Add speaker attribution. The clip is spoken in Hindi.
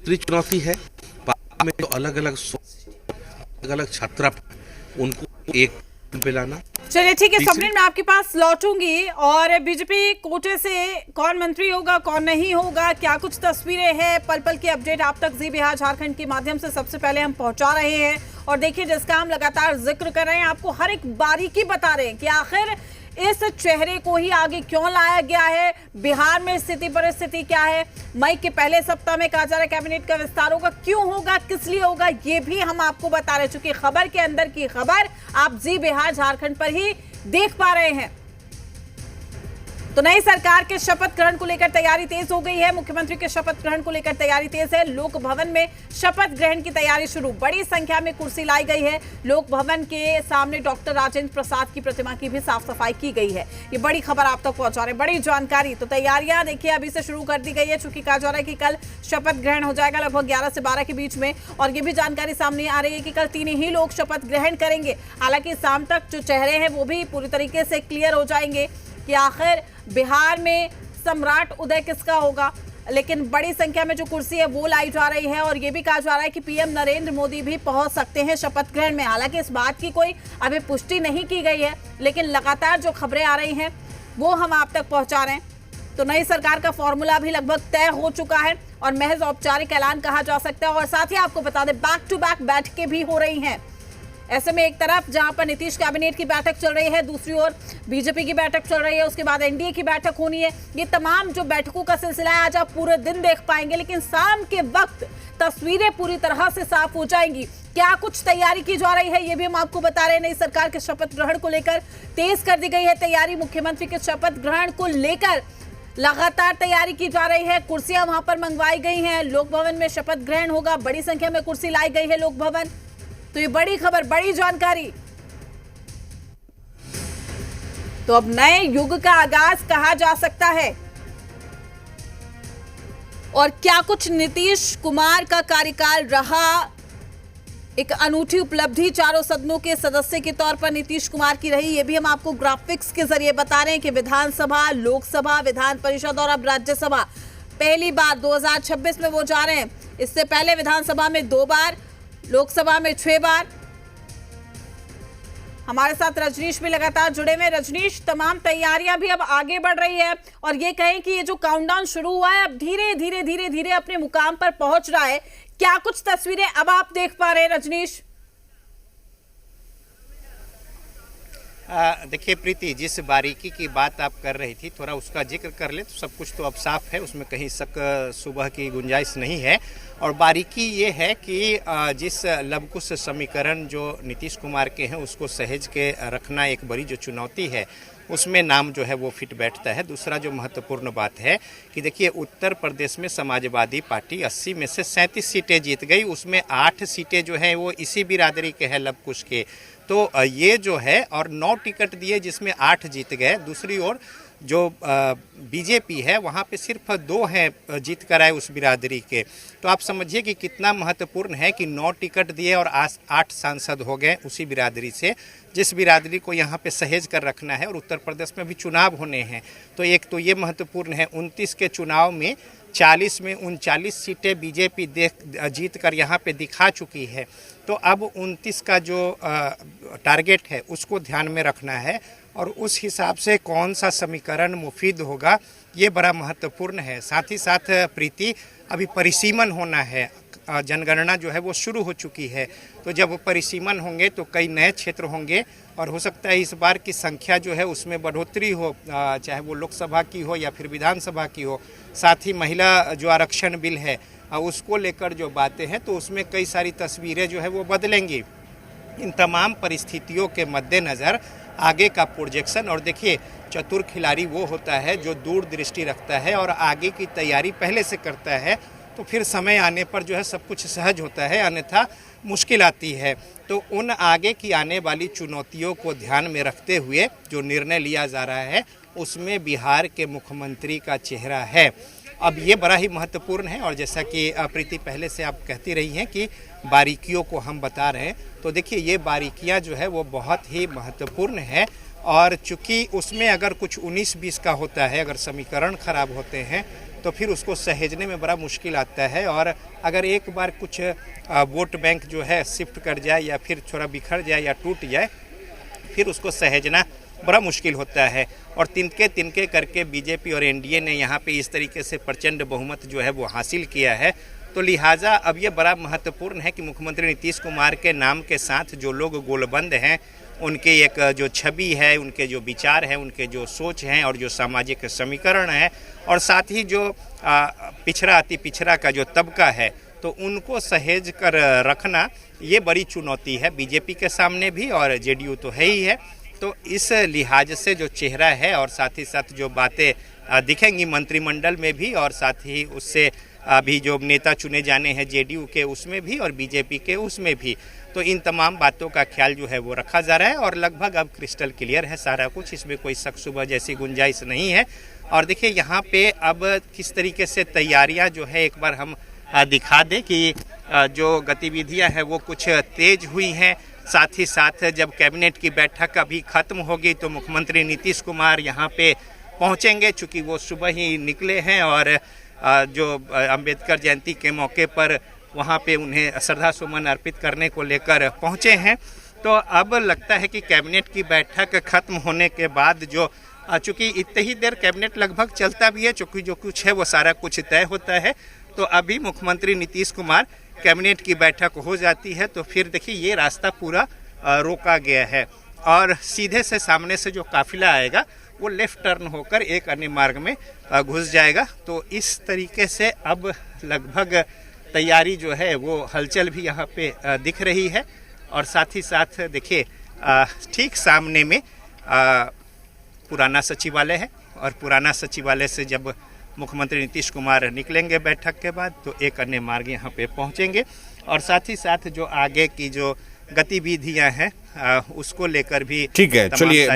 Speaker 1: दूसरी चुनौती है में तो अलग अलग छात्रा उनको एक पे लाना।
Speaker 2: चलिए ठीक है स्वप्निल, मैं आपके पास लौटूंगी। और बीजेपी कोटे से कौन मंत्री होगा कौन नहीं होगा, क्या कुछ तस्वीरें हैं, पल पल की अपडेट आप तक जी बिहार झारखंड के माध्यम से सबसे पहले हम पहुंचा रहे हैं। और देखिए, जिसका हम लगातार जिक्र कर रहे हैं, आपको हर एक बारीकी बता रहे हैं कि आखिर इस चेहरे को ही आगे क्यों लाया गया है, बिहार में स्थिति परिस्थिति क्या है, मई के पहले सप्ताह में कहा जा रहा है कैबिनेट का विस्तार होगा, क्यों होगा, किस लिए होगा, ये भी हम आपको बता रहे। चूंकि खबर के अंदर की खबर आप जी बिहार झारखंड पर ही देख पा रहे हैं। तो नई सरकार के शपथ ग्रहण को लेकर तैयारी तेज हो गई है। मुख्यमंत्री के शपथ ग्रहण को लेकर तैयारी तेज है। लोक भवन में शपथ ग्रहण की तैयारी शुरू, बड़ी संख्या में कुर्सी लाई गई है। लोक भवन के सामने डॉक्टर राजेंद्र प्रसाद की प्रतिमा की भी साफ सफाई की गई है। ये बड़ी खबर आप तक पहुंचा रहे, बड़ी जानकारी। तो तैयारियां देखिए अभी से शुरू कर दी गई है, चूंकि कहा जा रहा है कि कल शपथ ग्रहण हो जाएगा लगभग 11 से 12 के बीच में। और ये भी जानकारी सामने आ रही है कि कल 3 ही लोग शपथ ग्रहण करेंगे। हालांकि शाम तक जो चेहरे हैं वो भी पूरी तरीके से क्लियर हो जाएंगे कि आखिर बिहार में सम्राट उदय किसका होगा। लेकिन बड़ी संख्या में जो कुर्सी है वो लाई जा रही है। और ये भी कहा जा रहा है कि पीएम नरेंद्र मोदी भी पहुंच सकते हैं शपथ ग्रहण में। हालांकि इस बात की कोई अभी पुष्टि नहीं की गई है, लेकिन लगातार जो खबरें आ रही हैं वो हम आप तक पहुंचा रहे हैं। तो नई सरकार का फॉर्मूला भी लगभग तय हो चुका है और महज औपचारिक ऐलान कहा जा सकता है। और साथ ही आपको बता दें, बैक टू बैक बैठकें भी हो रही हैं। ऐसे में एक तरफ जहां पर नीतीश कैबिनेट की बैठक चल रही है, दूसरी ओर बीजेपी की बैठक चल रही है, उसके बाद एनडीए की बैठक होनी है। ये तमाम जो बैठकों का सिलसिला है आज आप पूरे दिन देख पाएंगे, लेकिन शाम के वक्त तस्वीरें पूरी तरह से साफ हो जाएंगी। क्या कुछ तैयारी की जा रही है ये भी हम आपको बता रहे हैं। नई सरकार के शपथ ग्रहण को लेकर तेज कर दी गई है तैयारी। मुख्यमंत्री के शपथ ग्रहण को लेकर लगातार तैयारी की जा रही है। कुर्सियां वहां पर मंगवाई गई हैं। लोक भवन में शपथ ग्रहण होगा, बड़ी संख्या में कुर्सी लाई गई है लोक भवन। तो ये बड़ी खबर, बड़ी जानकारी। तो अब नए युग का आगाज कहा जा सकता है। और क्या कुछ नीतीश कुमार का कार्यकाल रहा, एक अनूठी उपलब्धि चारों सदनों के सदस्य के तौर पर नीतीश कुमार की रही, ये भी हम आपको ग्राफिक्स के जरिए बता रहे हैं कि विधानसभा, लोकसभा, विधान परिषद और अब राज्यसभा पहली बार 2026 में वो जा रहे हैं। इससे पहले विधानसभा में 2 बार, लोकसभा में 6 बार। हमारे साथ रजनीश भी लगातार जुड़े हुए। रजनीश, तमाम तैयारियां भी अब आगे बढ़ रही है और ये कहें कि ये जो काउंटडाउन शुरू हुआ है अब धीरे धीरे अपने मुकाम पर पहुंच रहा है। क्या कुछ तस्वीरें अब आप देख पा रहे हैं रजनीश?
Speaker 3: देखिए प्रीति, जिस बारीकी की बात आप कर रही थी थोड़ा उसका जिक्र कर ले तो सब कुछ तो अब साफ है, उसमें कहीं शक सुबह की गुंजाइश नहीं है। और बारीकी ये है कि जिस लवकुश समीकरण जो नीतीश कुमार के हैं उसको सहेज के रखना एक बड़ी जो चुनौती है, उसमें नाम जो है वो फिट बैठता है। दूसरा जो महत्वपूर्ण बात है कि देखिए उत्तर प्रदेश में समाजवादी पार्टी 80 में से 37 सीटें जीत गई, उसमें 8 सीटें जो हैं वो इसी बिरादरी के हैं लवकुश के। तो ये जो है और 9 टिकट दिए जिसमें 8 जीत गए। दूसरी ओर जो बीजेपी है वहाँ पे सिर्फ 2 हैं जीत कर आए उस बिरादरी के। तो आप समझिए कि कितना महत्वपूर्ण है कि 9 टिकट दिए और 8 सांसद हो गए उसी बिरादरी से, जिस बिरादरी को यहाँ पे सहेज कर रखना है। और उत्तर प्रदेश में भी चुनाव होने हैं, तो एक तो ये महत्वपूर्ण है। 29 के चुनाव में 40 में 39 सीटें बीजेपी जीत कर यहाँ पे दिखा चुकी है। तो अब 29 का जो टारगेट है उसको ध्यान में रखना है और उस हिसाब से कौन सा समीकरण मुफीद होगा ये बड़ा महत्वपूर्ण है। साथ ही साथ प्रीति, अभी परिसीमन होना है, जनगणना जो है वो शुरू हो चुकी है। तो जब परिसीमन होंगे तो कई नए क्षेत्र होंगे और हो सकता है इस बार की संख्या जो है उसमें बढ़ोतरी हो, चाहे वो लोकसभा की हो या फिर विधानसभा की हो। साथ ही महिला जो आरक्षण बिल है उसको लेकर जो बातें हैं तो उसमें कई सारी तस्वीरें जो है वो बदलेंगी। इन तमाम परिस्थितियों के मद्देनज़र आगे का प्रोजेक्शन, और देखिए चतुर खिलाड़ी वो होता है जो दूरदृष्टि रखता है और आगे की तैयारी पहले से करता है, तो फिर समय आने पर जो है सब कुछ सहज होता है, अन्यथा मुश्किल आती है। तो उन आगे की आने वाली चुनौतियों को ध्यान में रखते हुए जो निर्णय लिया जा रहा है उसमें बिहार के मुख्यमंत्री का चेहरा है। अब ये बड़ा ही महत्वपूर्ण है और जैसा कि प्रीति पहले से आप कहती रही हैं कि बारीकियों को हम बता रहे हैं, तो देखिए ये बारीकियां जो है वो बहुत ही महत्वपूर्ण है। और चूंकि उसमें अगर कुछ 19-20 का होता है, अगर समीकरण खराब होते हैं तो फिर उसको सहेजने में बड़ा मुश्किल आता है। और अगर एक बार कुछ वोट बैंक जो है शिफ्ट कर जाए या फिर थोड़ा बिखर जाए या टूट जाए, फिर उसको सहेजना बड़ा मुश्किल होता है। और तिनके तिनके करके बीजेपी और एनडीए ने यहाँ पे इस तरीके से प्रचंड बहुमत जो है वो हासिल किया है। तो लिहाजा अब ये बड़ा महत्वपूर्ण है कि मुख्यमंत्री नीतीश कुमार के नाम के साथ जो लोग गोलबंद हैं, उनके एक जो छवि है, उनके जो विचार हैं, उनके जो सोच हैं और जो सामाजिक समीकरण है, और साथ ही जो पिछड़ा अति पिछड़ा का जो तबका है, तो उनको सहेज कर रखना ये बड़ी चुनौती है बीजेपी के सामने भी, और जेडीयू तो है ही है। तो इस लिहाज से जो चेहरा है और साथ ही साथ जो बातें दिखेंगी मंत्रिमंडल में भी, और साथ ही उससे अभी जो नेता चुने जाने हैं जेडीयू के उसमें भी और बीजेपी के उसमें भी, तो इन तमाम बातों का ख्याल जो है वो रखा जा रहा है। और लगभग अब क्रिस्टल क्लियर है सारा कुछ, इसमें कोई शक शुबह जैसी गुंजाइश नहीं है। और देखिए यहाँ पे अब किस तरीके से तैयारियां जो है एक बार हम दिखा दें कि जो गतिविधियां हैं वो कुछ तेज हुई हैं। साथ ही साथ जब कैबिनेट की बैठक अभी खत्म होगी तो मुख्यमंत्री नीतीश कुमार यहाँ पे पहुँचेंगे, चूँकि वो सुबह ही निकले हैं और जो अंबेडकर जयंती के मौके पर वहाँ पे उन्हें श्रद्धा सुमन अर्पित करने को लेकर पहुँचे हैं। तो अब लगता है कि कैबिनेट की बैठक खत्म होने के बाद जो चूँकि इतनी ही देर कैबिनेट लगभग चलता भी है, चूँकि जो कुछ है वो सारा कुछ तय होता है, तो अभी मुख्यमंत्री नीतीश कुमार कैबिनेट की बैठक हो जाती है तो फिर देखिए ये रास्ता पूरा रोका गया है और सीधे से सामने से जो काफिला आएगा वो लेफ्ट टर्न होकर एक अन्य मार्ग में घुस जाएगा। तो इस तरीके से अब लगभग तैयारी जो है वो हलचल भी यहाँ पे दिख रही है। और साथ ही साथ देखिए ठीक सामने में पुराना सचिवालय है और पुराना सचिवालय से जब मुख्यमंत्री नीतीश कुमार निकलेंगे बैठक के बाद तो एक अन्य मार्ग यहाँ पे पहुँचेंगे। और साथ ही साथ जो आगे की जो गतिविधियाँ हैं उसको लेकर भी
Speaker 4: ठीक है, चलिए।